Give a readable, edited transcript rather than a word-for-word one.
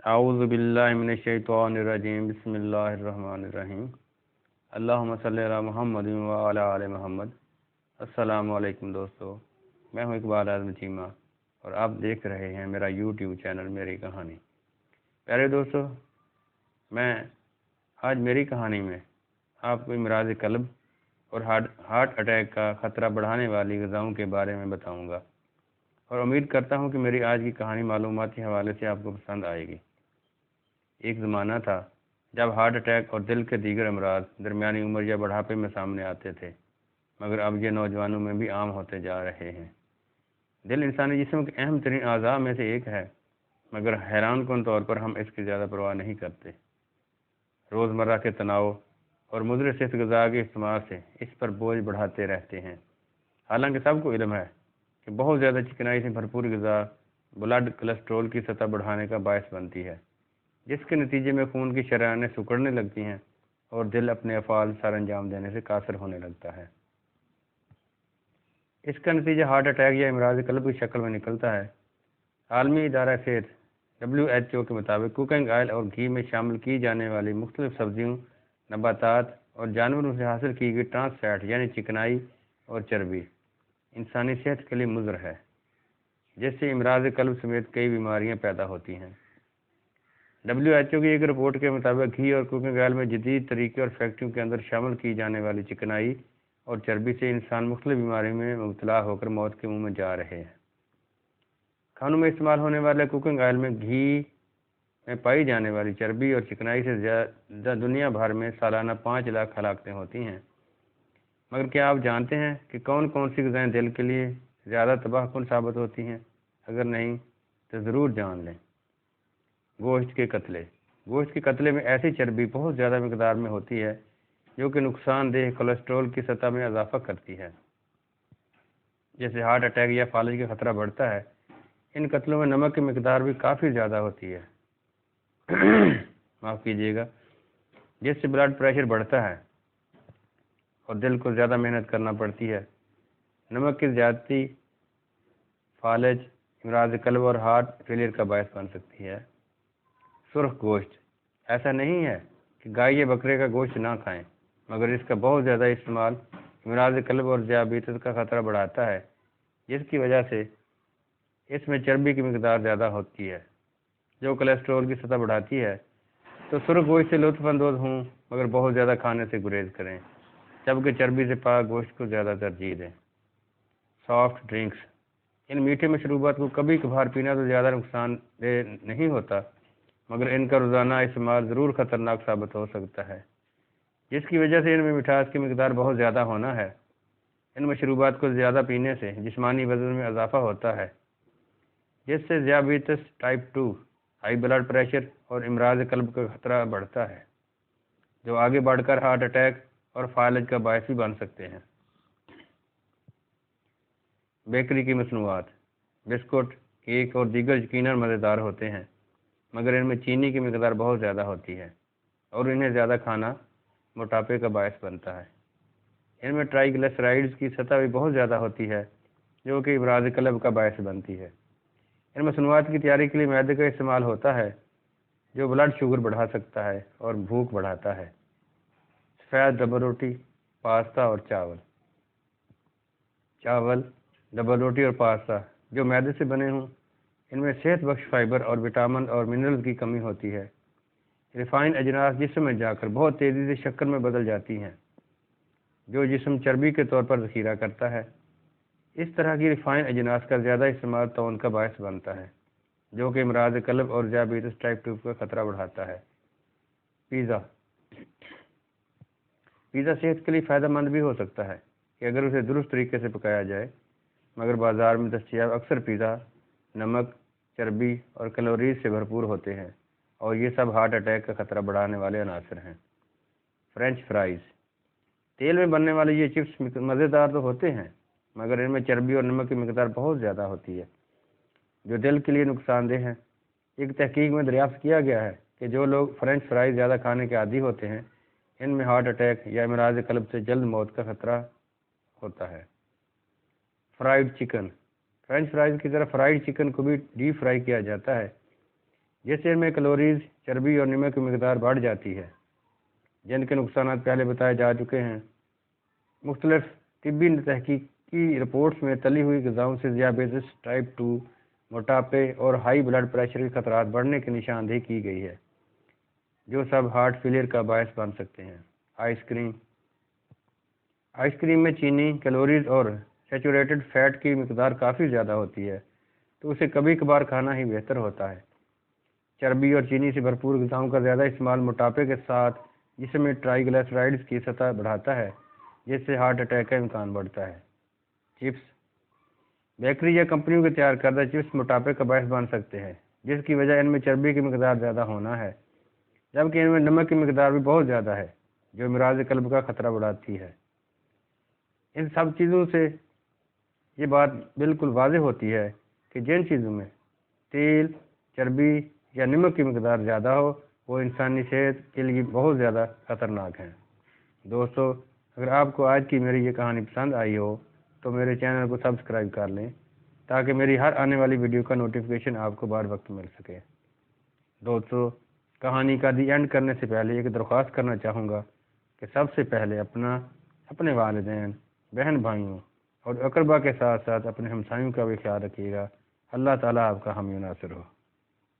اعوذ باللہ من الشیطان الرجیم بسم اللہ الرحمن الرحیم اللہم صلی علی محمد وعلی آل محمد۔ السلام علیکم دوستو، میں ہوں اقبال اعظم چیمہ اور آپ دیکھ رہے ہیں میرا یوٹیوب چینل میری کہانی۔ پیارے دوستو، میں آج میری کہانی میں آپ کو امراض قلب اور ہارٹ اٹیک کا خطرہ بڑھانے والی غذاؤں کے بارے میں بتاؤں گا، اور امید کرتا ہوں کہ میری آج کی کہانی معلوماتی حوالے سے آپ کو پسند آئے گی۔ ایک زمانہ تھا جب ہارٹ اٹیک اور دل کے دیگر امراض درمیانی عمر یا بڑھاپے میں سامنے آتے تھے، مگر اب یہ نوجوانوں میں بھی عام ہوتے جا رہے ہیں۔ دل انسانی جسم کے اہم ترین اعضاء میں سے ایک ہے، مگر حیران کن طور پر ہم اس کی زیادہ پرواہ نہیں کرتے۔ روزمرہ کے تناؤ اور مضر صحت غذا کے استعمال سے اس پر بوجھ بڑھاتے رہتے ہیں۔ حالانکہ سب کو علم ہے کہ بہت زیادہ چکنائی سے بھرپور غذا بلڈ کولیسٹرول کی سطح بڑھانے کا باعث بنتی ہے، جس کے نتیجے میں خون کی شریانیں سکڑنے لگتی ہیں اور دل اپنے افعال سر انجام دینے سے قاصر ہونے لگتا ہے۔ اس کا نتیجہ ہارٹ اٹیک یا امراض قلب کی شکل میں نکلتا ہے۔ عالمی ادارہ صحت WHO کے مطابق کوکنگ آئل اور گھی میں شامل کی جانے والی مختلف سبزیوں، نباتات اور جانوروں سے حاصل کی گئی ٹرانس فیٹ یعنی چکنائی اور چربی انسانی صحت کے لیے مضر ہے، جس سے امراض قلب سمیت کئی بیماریاں پیدا ہوتی ہیں۔ WHO کی ایک رپورٹ کے مطابق گھی اور کوکنگ آئل میں جدید طریقے اور فیکٹریوں کے اندر شامل کی جانے والی چکنائی اور چربی سے انسان مختلف بیماریوں میں مبتلا ہو کر موت کے منہ میں جا رہے ہیں۔ کھانوں میں استعمال ہونے والے کوکنگ آئل میں گھی میں پائی جانے والی چربی اور چکنائی سے زیادہ دنیا بھر میں سالانہ 5 لاکھ ہلاکتیں ہوتی ہیں۔ مگر کیا آپ جانتے ہیں کہ کون کون سی غذائیں دل کے لیے زیادہ تباہ کن ثابت ہوتی ہیں؟ اگر نہیں تو ضرور جان لیں۔ گوشت کے قتلے۔ گوشت کے قتلے میں ایسی چربی بہت زیادہ مقدار میں ہوتی ہے جو کہ نقصان دہ کولیسٹرول کی سطح میں اضافہ کرتی ہے، جس سے ہارٹ اٹیک یا فالج کا خطرہ بڑھتا ہے۔ ان قتلوں میں نمک کی مقدار بھی کافی زیادہ ہوتی ہے معاف کیجیے گا، جس سے بلڈ پریشر بڑھتا ہے اور دل کو زیادہ محنت کرنا پڑتی ہے۔ نمک کی زیادتی فالج، امراض قلب اور ہارٹ فیلئر کا باعث بن سکتی ہے۔ سرخ گوشت۔ ایسا نہیں ہے کہ گائے یا بکرے کا گوشت نہ کھائیں، مگر اس کا بہت زیادہ استعمال امراض قلب اور ذیابیطس کا خطرہ بڑھاتا ہے، جس کی وجہ سے اس میں چربی کی مقدار زیادہ ہوتی ہے جو کولیسٹرول کی سطح بڑھاتی ہے۔ تو سرخ گوشت سے لطف اندوز ہوں، مگر بہت زیادہ کھانے سے گریز کریں، جبکہ چربی سے پاک گوشت کو زیادہ ترجیح دیں۔ Soft drinks. ان میٹھے مشروبات کو کبھی کبھار پینا تو زیادہ نقصان دہ نہیں ہوتا، مگر ان کا روزانہ استعمال ضرور خطرناک ثابت ہو سکتا ہے، جس کی وجہ سے ان میں مٹھاس کی مقدار بہت زیادہ ہونا ہے۔ ان مشروبات کو زیادہ پینے سے جسمانی وزن میں اضافہ ہوتا ہے، جس سے ذیابیطس ٹائپ 2، ہائی بلڈ پریشر اور امراض قلب کا خطرہ بڑھتا ہے، جو آگے بڑھ کر ہارٹ اٹیک اور فالج کا باعث بھی بن سکتے ہیں۔ بیکری کی مصنوعات۔ بسکٹ، کیک اور دیگر یقیناً مزیدار ہوتے ہیں، مگر ان میں چینی کی مقدار بہت زیادہ ہوتی ہے اور انہیں زیادہ کھانا موٹاپے کا باعث بنتا ہے۔ ان میں ٹرائی گلیسرائڈز کی سطح بھی بہت زیادہ ہوتی ہے، جو کہ امراض قلب کا باعث بنتی ہے۔ ان مصنوعات کی تیاری کے لیے میدے کا استعمال ہوتا ہے، جو بلڈ شوگر بڑھا سکتا ہے اور بھوک بڑھاتا ہے۔ سفید ڈبل روٹی، پاستا اور چاول۔ ڈبل روٹی اور پاستا جو میدے سے بنے ہوں، ان میں صحت بخش فائبر اور وٹامن اور منرل کی کمی ہوتی ہے۔ ریفائنڈ اجناس جسم میں جا کر بہت تیزی سے شکر میں بدل جاتی ہیں، جو جسم چربی کے طور پر ذخیرہ کرتا ہے۔ اس طرح کی ریفائنڈ اجناس کا زیادہ استعمال طاعون کا باعث بنتا ہے، جو کہ امراض قلب اور ذیابیطس ٹائپ 2 کا خطرہ بڑھاتا ہے۔ پیزا۔ پیزا صحت کے لیے فائدہ مند بھی ہو سکتا ہے کہ اگر اسے درست طریقے سے پکایا جائے، مگر بازار میں دستیاب اکثر پیزا نمک، چربی اور کیلوریز سے بھرپور ہوتے ہیں، اور یہ سب ہارٹ اٹیک کا خطرہ بڑھانے والے عناصر ہیں۔ French fries. تیل میں بننے والے یہ چپس مزیدار تو ہوتے ہیں، مگر ان میں چربی اور نمک کی مقدار بہت زیادہ ہوتی ہے، جو دل کے لیے نقصان دہ ہیں۔ ایک تحقیق میں دریافت کیا گیا ہے کہ جو لوگ فرینچ فرائز زیادہ کھانے کے عادی ہوتے ہیں، ان میں ہارٹ اٹیک یا امراض قلب سے جلد موت کا خطرہ ہوتا ہے۔ Fried chicken. فرینچ فرائز کی طرح فرائیڈ چکن کو بھی ڈیپ فرائی کیا جاتا ہے۔ جس سے ان میں کیلوریز، چربی اور نمک کی مقدار بڑھ جاتی ہے، جن کے نقصانات پہلے بتائے جا چکے ہیں۔ مختلف طبی تحقیقی رپورٹس میں تلی ہوئی غذاؤں سے ذیابیطس ٹائپ 2، موٹاپے اور ہائی بلڈ پریشر کے خطرات بڑھنے کی نشاندہی کی گئی ہے، جو سب ہارٹ فیلئر کا باعث بن سکتے ہیں۔ آئس کریم میں چینی، کیلوریز اور سیچوریٹڈ فیٹ کی مقدار کافی زیادہ ہوتی ہے، تو اسے کبھی کبھار کھانا ہی بہتر ہوتا ہے۔ چربی اور چینی سے بھرپور غذاؤں کا زیادہ استعمال موٹاپے کے ساتھ جسم میں ٹرائی گلسرائڈز کی سطح بڑھاتا ہے، جس سے ہارٹ اٹیک کا امکان بڑھتا ہے۔ چپس، بیکری یا کمپنیوں کے تیار کردہ چپس موٹاپے کا باعث بن سکتے ہیں، جس کی وجہ ان میں چربی کی مقدار زیادہ ہونا ہے، جبکہ ان میں نمک کی مقدار بھی بہت زیادہ ہے، جو امراض قلب کا خطرہ بڑھاتی ہے۔ ان سب چیزوں سے یہ بات بالکل واضح ہوتی ہے کہ جن چیزوں میں تیل، چربی یا نمک کی مقدار زیادہ ہو وہ انسانی صحت کے لیے بہت زیادہ خطرناک ہیں۔ دوستو، اگر آپ کو آج کی میری یہ کہانی پسند آئی ہو تو میرے چینل کو سبسکرائب کر لیں تاکہ میری ہر آنے والی ویڈیو کا نوٹیفیکیشن آپ کو بر وقت مل سکے۔ دوستو، کہانی کا دی اینڈ کرنے سے پہلے ایک درخواست کرنا چاہوں گا کہ سب سے پہلے اپنے والدین، بہن بھائیوں اور اقربا کے ساتھ ساتھ اپنے ہمسایوں کا بھی خیال رکھیے گا۔ اللہ تعالیٰ آپ کا حامی و ناصر ہو۔